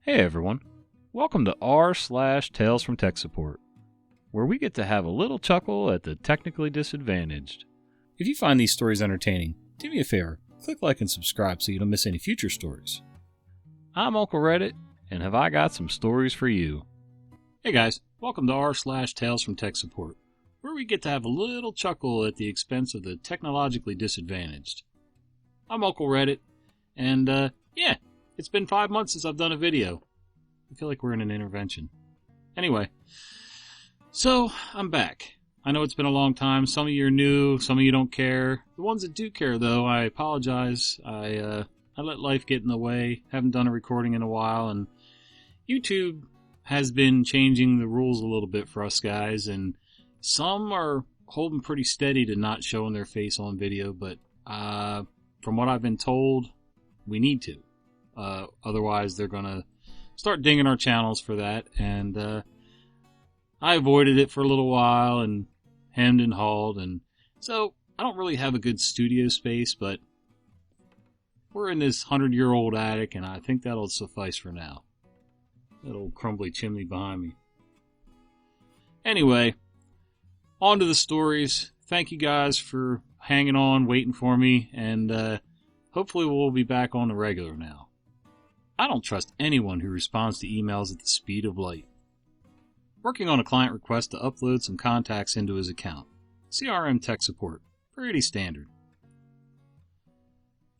Hey everyone, welcome to r/Tales from Tech Support, where we get to have a little chuckle at the technically disadvantaged. If you find these stories entertaining, do me a favor, click like and subscribe so you don't miss any future stories. I'm Uncle Reddit, and have I got some stories for you. Hey guys, welcome to r/Tales from Tech Support, where we get to have a little chuckle at the expense of the technologically disadvantaged. I'm Uncle Reddit, and yeah, it's been 5 months since I've done a video. I feel like we're in an intervention. Anyway, so I'm back. I know it's been a long time. Some of you are new, some of you don't care. The ones that do care, though, I apologize. I let life get in the way. Haven't done a recording in a while, and YouTube has been changing the rules a little bit for us guys, and some are holding pretty steady to not showing their face on video, but from what I've been told, we need to. Otherwise, they're going to start dinging our channels for that. And I avoided it for a little while and hemmed and hawed. And so I don't really have a good studio space, but we're in this 100-year-old attic, and I think that'll suffice for now. That old crumbly chimney behind me. Anyway, on to the stories. Thank you guys for hanging on, waiting for me, and hopefully we'll be back on the regular now. I don't trust anyone who responds to emails at the speed of light. Working on a client request to upload some contacts into his account. CRM tech support. Pretty standard.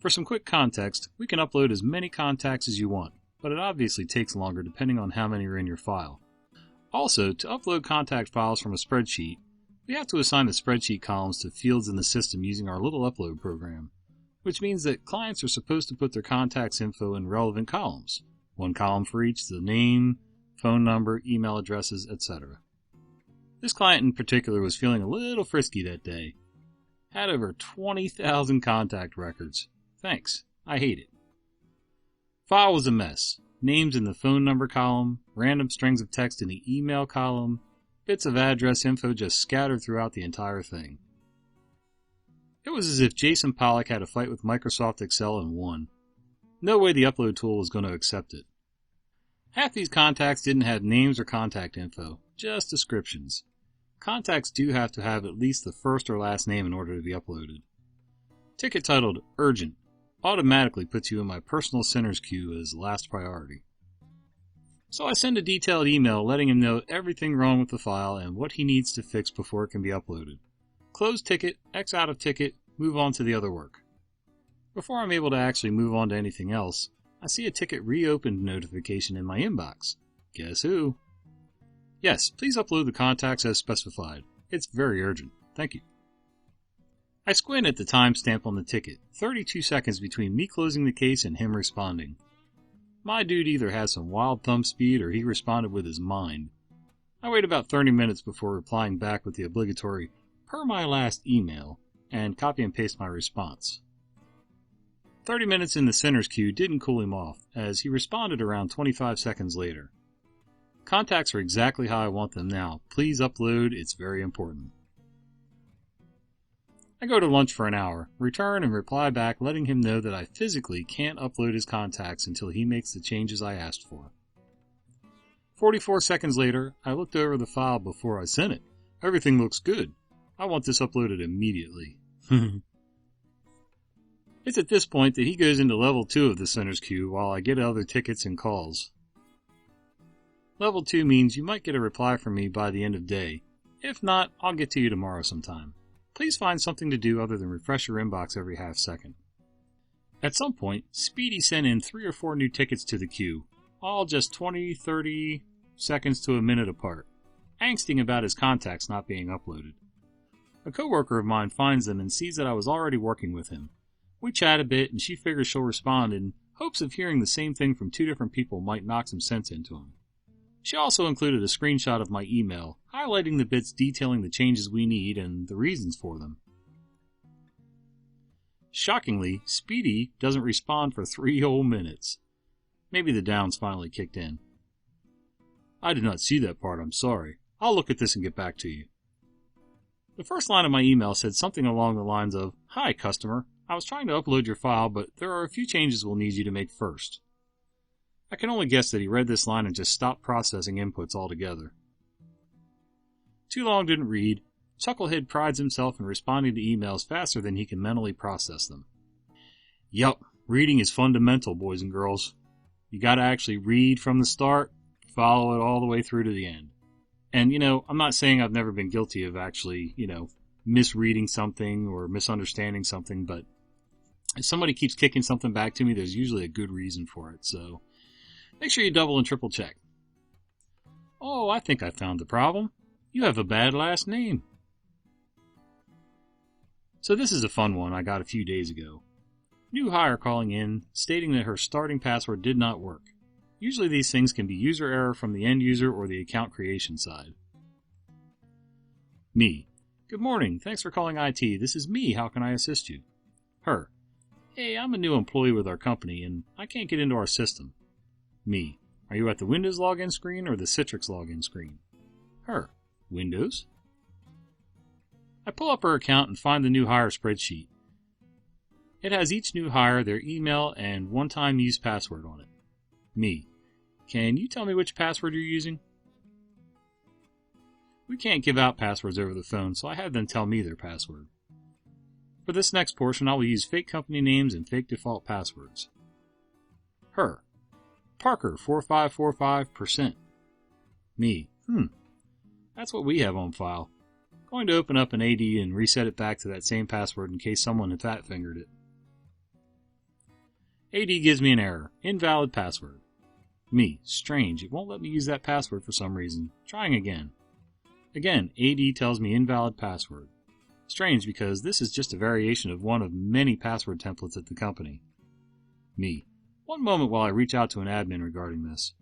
For some quick context, we can upload as many contacts as you want, but it obviously takes longer depending on how many are in your file. Also, to upload contact files from a spreadsheet, we have to assign the spreadsheet columns to fields in the system using our little upload program, which means that clients are supposed to put their contacts info in relevant columns. One column for each, the name, phone number, email addresses, etc. This client in particular was feeling a little frisky that day. Had over 20,000 contact records. Thanks, I hate it. File was a mess. Names in the phone number column, random strings of text in the email column, bits of address info just scattered throughout the entire thing. It was as if Jason Pollock had a fight with Microsoft Excel and won. No way the upload tool was going to accept it. Half these contacts didn't have names or contact info, just descriptions. Contacts do have to have at least the first or last name in order to be uploaded. Ticket titled Urgent automatically puts you in my personal sinners queue as last priority. So I send a detailed email letting him know everything wrong with the file and what he needs to fix before it can be uploaded. Close ticket, X out of ticket, move on to the other work. Before I'm able to actually move on to anything else, I see a ticket reopened notification in my inbox. Guess who? Yes, please upload the contacts as specified. It's very urgent. Thank you. I squint at the timestamp on the ticket, 32 seconds between me closing the case and him responding. My dude either has some wild thumb speed or he responded with his mind. I wait about 30 minutes before replying back with the obligatory per my last email, and copy and paste my response. 30 minutes in the sinner's queue didn't cool him off, as he responded around 25 seconds later. Contacts are exactly how I want them now. Please upload, it's very important. I go to lunch for an hour, return and reply back letting him know that I physically can't upload his contacts until he makes the changes I asked for. 44 seconds later, I looked over the file before I sent it. Everything looks good. I want this uploaded immediately. It's at this point that he goes into level 2 of the sinner's queue while I get other tickets and calls. Level 2 means you might get a reply from me by the end of day. If not, I'll get to you tomorrow sometime. Please find something to do other than refresh your inbox every half second. At some point, Speedy sent in 3 or 4 new tickets to the queue, all just 20, 30 seconds to a minute apart, angsting about his contacts not being uploaded. A coworker of mine finds them and sees that I was already working with him. We chat a bit and she figures she'll respond in hopes of hearing the same thing from 2 different people might knock some sense into him. She also included a screenshot of my email, highlighting the bits detailing the changes we need and the reasons for them. Shockingly, Speedy doesn't respond for 3 whole minutes. Maybe the downs finally kicked in. I did not see that part, I'm sorry. I'll look at this and get back to you. The first line of my email said something along the lines of, "Hi, customer. I was trying to upload your file, but there are a few changes we'll need you to make first." I can only guess that he read this line and just stopped processing inputs altogether. Too long didn't read. Chucklehead prides himself in responding to emails faster than he can mentally process them. Yup, reading is fundamental, boys and girls. You gotta actually read from the start, follow it all the way through to the end. And, I'm not saying I've never been guilty of actually, misreading something or misunderstanding something, but if somebody keeps kicking something back to me, there's usually a good reason for it, so make sure you double and triple check. Oh, I think I found the problem. You have a bad last name. So this is a fun one I got a few days ago. New hire calling in, stating that her starting password did not work. Usually these things can be user error from the end user or the account creation side. Me. Good morning. Thanks for calling IT. This is me. How can I assist you? Her. Hey, I'm a new employee with our company and I can't get into our system. Me. Are you at the Windows login screen or the Citrix login screen? Her. Windows. I pull up her account and find the new hire spreadsheet. It has each new hire, their email, and one-time use password on it. Me. Can you tell me which password you're using? We can't give out passwords over the phone, so I have them tell me their password. For this next portion, I will use fake company names and fake default passwords. Her. Parker 4545%. Me. That's what we have on file. Going to open up an AD and reset it back to that same password in case someone had fat-fingered it. AD gives me an error. Invalid password. Me. Strange. It won't let me use that password for some reason. Trying again. Again, AD tells me invalid password. Strange because this is just a variation of one of many password templates at the company. Me. One moment while I reach out to an admin regarding this.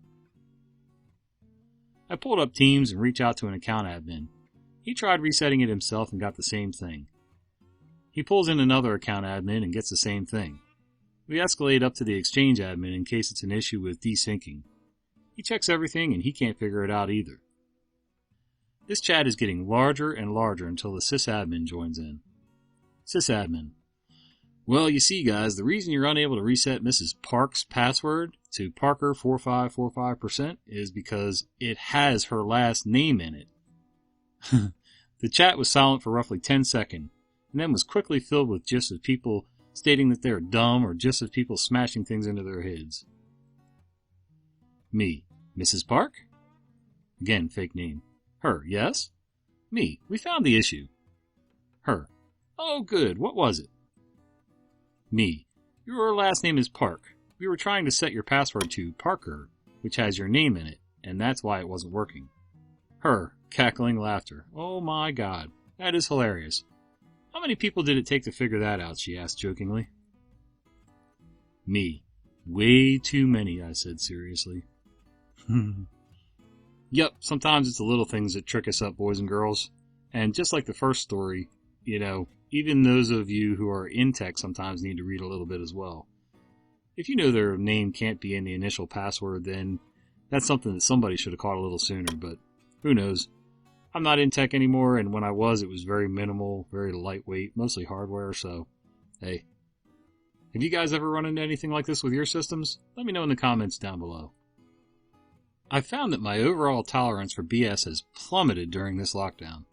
I pulled up Teams and reach out to an account admin. He tried resetting it himself and got the same thing. He pulls in another account admin and gets the same thing. We escalate up to the Exchange admin in case it's an issue with desyncing. He checks everything and he can't figure it out either. This chat is getting larger and larger until the sysadmin joins in. Sysadmin. Well, you see guys, the reason you're unable to reset Mrs. Park's password to Parker 4545% is because it has her last name in it. The chat was silent for roughly 10 seconds, and then was quickly filled with gifs of people stating that they are dumb or gifs of people smashing things into their heads. Me. Mrs. Park? Again, fake name. Her. Yes? Me. We found the issue. Her. Oh, good. What was it? Me. Your last name is Park. We were trying to set your password to Parker, which has your name in it, and that's why it wasn't working. Her. Cackling laughter. Oh my god. That is hilarious. How many people did it take to figure that out, she asked jokingly. Me. Way too many, I said seriously. Yep, sometimes it's the little things that trick us up, boys and girls. And just like the first story, even those of you who are in tech sometimes need to read a little bit as well. If you know their name can't be in the initial password, then that's something that somebody should have caught a little sooner, but who knows. I'm not in tech anymore, and when I was, it was very minimal, very lightweight, mostly hardware, so, hey. Have you guys ever run into anything like this with your systems? Let me know in the comments down below. I've found that my overall tolerance for BS has plummeted during this lockdown.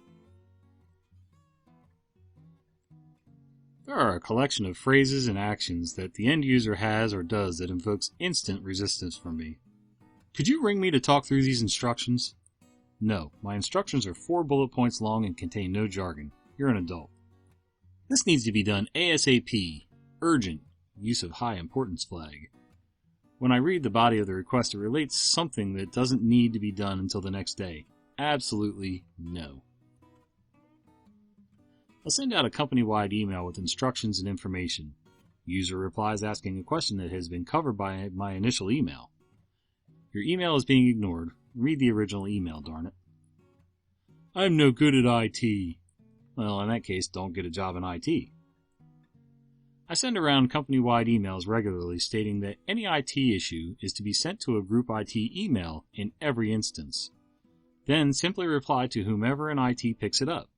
There are a collection of phrases and actions that the end user has or does that invokes instant resistance from me. Could you ring me to talk through these instructions? No, my instructions are 4 bullet points long and contain no jargon. You're an adult. This needs to be done ASAP. Urgent. Use of high importance flag. When I read the body of the request, it relates something that doesn't need to be done until the next day. Absolutely no. I'll send out a company-wide email with instructions and information. User replies asking a question that has been covered by my initial email. Your email is being ignored. Read the original email, darn it. I'm no good at IT. Well, in that case, don't get a job in IT. I send around company-wide emails regularly stating that any IT issue is to be sent to a group IT email in every instance. Then simply reply to whomever in IT picks it up.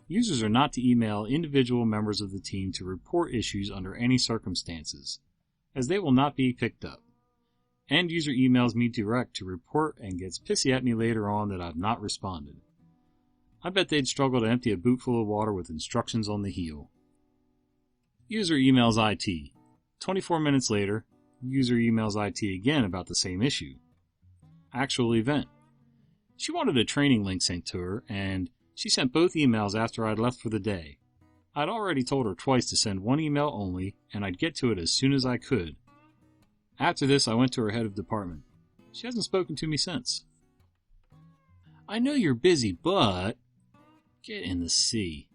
Users are not to email individual members of the team to report issues under any circumstances, as they will not be picked up. End user emails me direct to report and gets pissy at me later on that I've not responded. I bet they'd struggle to empty a boot full of water with instructions on the heel. User emails IT. 24 minutes later, user emails IT again about the same issue. Actual event. She wanted a training link sent to her, and she sent both emails after I'd left for the day. I'd already told her twice to send one email only, and I'd get to it as soon as I could. After this, I went to her head of department. She hasn't spoken to me since. I know you're busy, but... Get in the sea.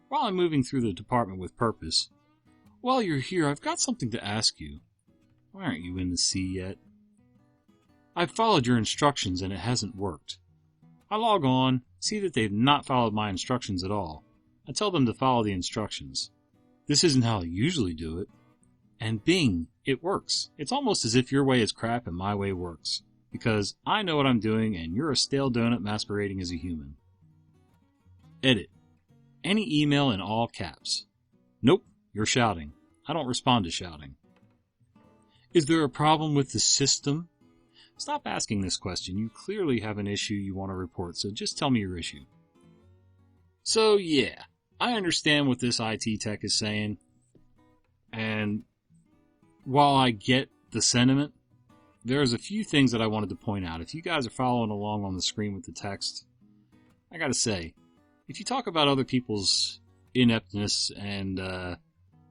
While I'm moving through the department with purpose, while you're here, I've got something to ask you. Why aren't you in the sea yet? I've followed your instructions and it hasn't worked. I log on, see that they've not followed my instructions at all. I tell them to follow the instructions. This isn't how I usually do it. And bing, it works. It's almost as if your way is crap and my way works. Because I know what I'm doing and you're a stale donut masquerading as a human. Edit. Any email in all caps. Nope, you're shouting. I don't respond to shouting. Is there a problem with the system? Stop asking this question. You clearly have an issue you want to report, so just tell me your issue. So yeah, I understand what this IT tech is saying. And while I get the sentiment, there's a few things that I wanted to point out. If you guys are following along on the screen with the text, I gotta say, if you talk about other people's ineptness and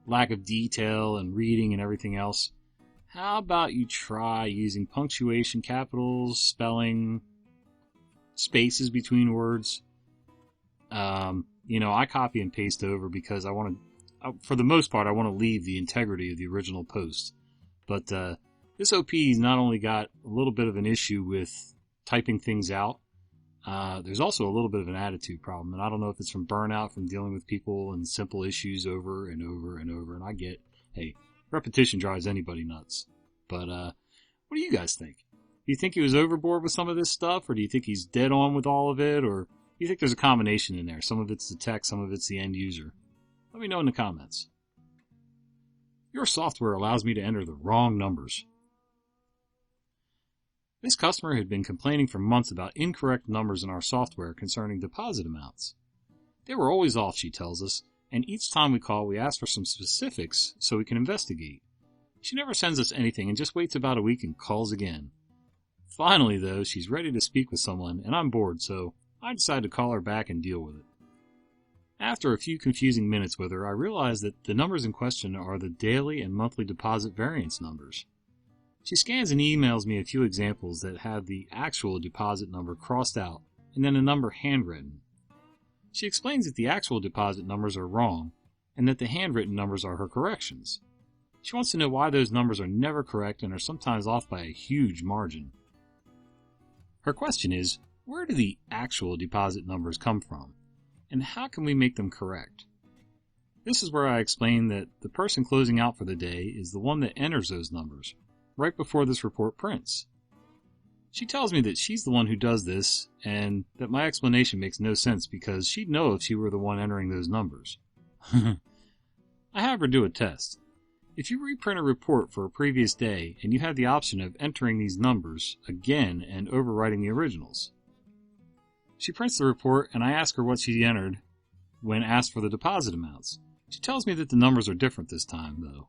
lack of detail and reading and everything else, how about you try using punctuation, capitals, spelling, spaces between words? I copy and paste over because I want to, for the most part, I want to leave the integrity of the original post. But this OP's not only got a little bit of an issue with typing things out, there's also a little bit of an attitude problem. And I don't know if it's from burnout, from dealing with people and simple issues over and over and over. And I get, hey, repetition drives anybody nuts. But what do you guys think? Do you think he was overboard with some of this stuff? Or do you think he's dead on with all of it? Or do you think there's a combination in there? Some of it's the tech, some of it's the end user. Let me know in the comments. Your software allows me to enter the wrong numbers. This customer had been complaining for months about incorrect numbers in our software concerning deposit amounts. They were always off, she tells us, and each time we call, we ask for some specifics so we can investigate. She never sends us anything and just waits about a week and calls again. Finally, though, she's ready to speak with someone, and I'm bored, so I decide to call her back and deal with it. After a few confusing minutes with her, I realize that the numbers in question are the daily and monthly deposit variance numbers. She scans and emails me a few examples that have the actual deposit number crossed out and then a number handwritten. She explains that the actual deposit numbers are wrong and that the handwritten numbers are her corrections. She wants to know why those numbers are never correct and are sometimes off by a huge margin. Her question is, where do the actual deposit numbers come from, and how can we make them correct? This is where I explain that the person closing out for the day is the one that enters those numbers, right before this report prints. She tells me that she's the one who does this, and that my explanation makes no sense because she'd know if she were the one entering those numbers. I have her do a test. If you reprint a report for a previous day, and you have the option of entering these numbers again and overwriting the originals. She prints the report, and I ask her what she entered when asked for the deposit amounts. She tells me that the numbers are different this time, though.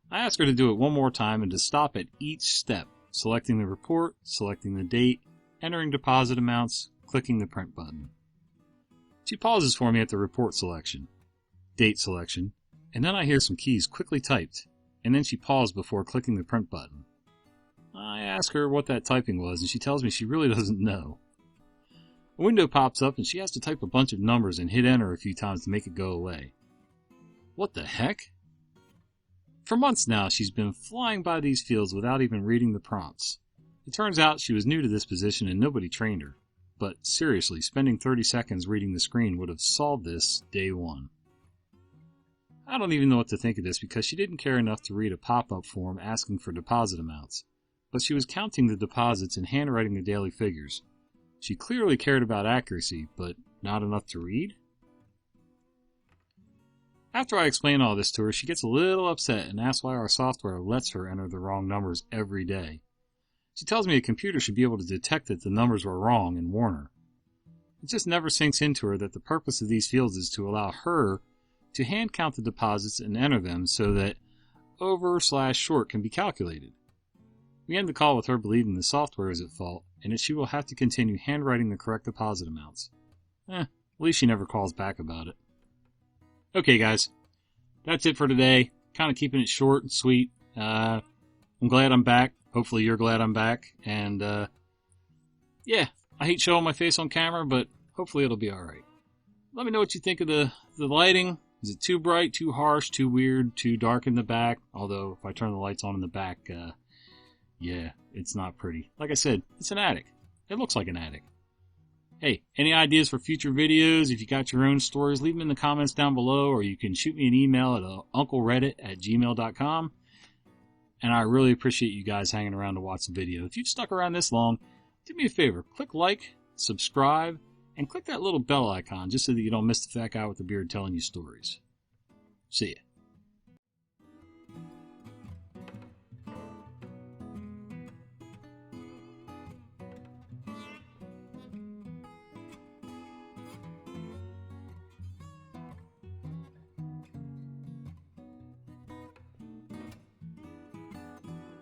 I ask her to do it one more time and to stop at each step, selecting the report, selecting the date, entering deposit amounts, clicking the print button. She pauses for me at the report selection, date selection, and then I hear some keys quickly typed, and then she paused before clicking the print button. I ask her what that typing was, and she tells me she really doesn't know. A window pops up, and she has to type a bunch of numbers and hit enter a few times to make it go away. What the heck? For months now, she's been flying by these fields without even reading the prompts. It turns out she was new to this position and nobody trained her. But seriously, spending 30 seconds reading the screen would have solved this day one. I don't even know what to think of this because she didn't care enough to read a pop-up form asking for deposit amounts. But she was counting the deposits and handwriting the daily figures. She clearly cared about accuracy, but not enough to read? After I explain all this to her, she gets a little upset and asks why our software lets her enter the wrong numbers every day. She tells me a computer should be able to detect that the numbers were wrong and warn her. It just never sinks into her that the purpose of these fields is to allow her to hand count the deposits and enter them so that over/short can be calculated. We end the call with her believing the software is at fault and that she will have to continue handwriting the correct deposit amounts. At least she never calls back about it. Okay, guys. That's it for today. Kind of keeping it short and sweet. I'm glad I'm back. Hopefully you're glad I'm back. And, yeah, I hate showing my face on camera, but hopefully it'll be alright. Let me know what you think of the lighting. Is it too bright, too harsh, too weird, too dark in the back? Although, if I turn the lights on in the back, yeah, it's not pretty. Like I said, it's an attic. It looks like an attic. Hey, any ideas for future videos? If you got your own stories, leave them in the comments down below, or you can shoot me an email at unclereddit@gmail.com. And I really appreciate you guys hanging around to watch the video. If you've stuck around this long, do me a favor, click like, subscribe, and click that little bell icon just so that you don't miss the fat guy with the beard telling you stories. See ya.